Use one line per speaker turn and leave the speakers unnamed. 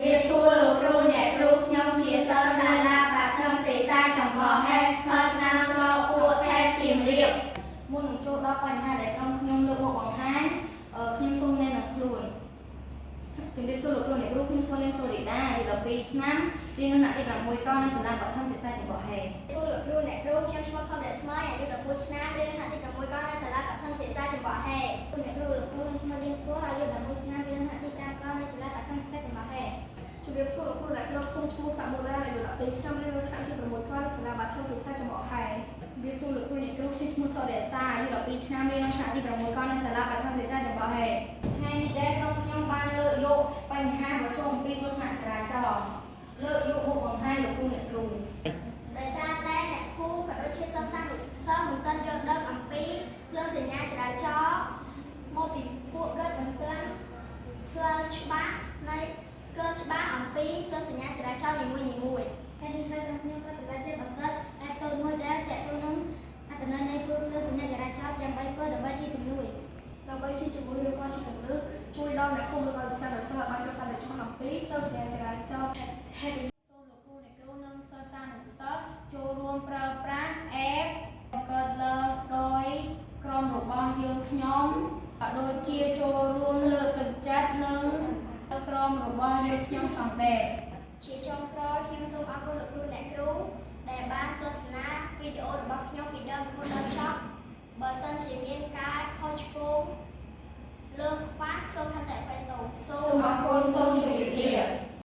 Việc xua lục ru nhẹ rút nhông chia sơ ra la và thâm xảy ra trong bò hay thoát nam lo của hay xìm riệp. Một nụ chốt đó quanh hai để trong nhông lượng bộ bằng hai nhông xung lên là lùi. Chúng ta xua lục ru nhẹ rút nhông xua lên xua để đaอยู่กับปีน้ำที่นั่นน่ะที่เรามวยก้อนในสนามบอลทำเสร็จใส่ถึงบ่อแห่สู้หลุดรูไหนรูปยังช่วยคอมเดสมอยอยู่กับปีน้ำที่นั่นน่ะที่เรามวยก้อนในสนามบอลทำเสร็จใส่ถึงบ่อแห่รูไหนรูหลุดรูยังช่วยยิงสู้อยู่กับปีน้ำที่นั่นน่ะที่เราก้อนในสนามบอลทำเสร็จใส่ถึงบ่อแห่ชุดเรียบสู้หลุดรูไหนเราคงชูสามโมได้อยู่กับปีน้ำที่เราทำที่เรามวยก้อนในสนามบอลทำเสร็จใส่ถึงบ่อแห่เรียบสู้หลุดรูไหนรูที่ชูโซเดซ่าอยู่กับปีน้ำที่เราทำที่เรามวยก้อนในสนามบอลทำเสร็จใส่ถึงบ่อแห่ថ្ងៃនេះដែរក្នុងខ្ញុំបានលើកយកបញ្ហាប្រឈមពីគ្រោះថ្នាក់ចរាចរណ៍លើកយកមកបង្ហាញលោកគ្រូអ្នកគ្រូដោយសារតែអ្នកគ្រូក៏ដូចជាសិស្សសិស្សមិនទាន់យល់ដឹងអំពីលើសញ្ញាចរាចរណ៍មកពីពួកគាត់មិនទាន់ស្គាល់ច្បាស់អំពីលើសញ្ញាចរាចរណ៍នីមួយៗហើយនេះហើយខ្ញុំក៏សម្រាប់ជាបន្តតែតូនមួយដែរតើតូននឹងអត្ថន័យនៃពួកលើសញ្ញាចរាចរណ៍យ៉ាង3ពើដើម្បីជាជំនួយដើម្បីជាជំនួយឬក៏ជាកម្លាំងជួយដល់អ្នកគ្រូឬក៏សិស្សដែលបានយកតាមច្បាស់អំពីលើសញ្ញាចរាចរណ៍ហេតុសូមលោកគ្រូអ្នកគ្រូនិងសិស្សានុសិស្សចូលរួមប្រើប្រាស់ app បង្កើតឡើងដោយក្រុមរបស់យើងខ្ញុំក៏ដូចជាចូលរួមលើកទឹកចិត្តនិងក្រុមរបស់យើងខ្ញុំផងដែរជាចុងក្រោយខ្ញុំសូមអរគុណលោកគ្រូអ្នកគ្រូដែលបានទស្សនាវីដេអូរបស់ខ្ញុំពីដើមរហូតដល់ចប់បើសិនជាមានការខុសឆ្គងលើខ្វះសូមខន្តីអភ័យទោសសូមអរគុណសូមជម្រាបលា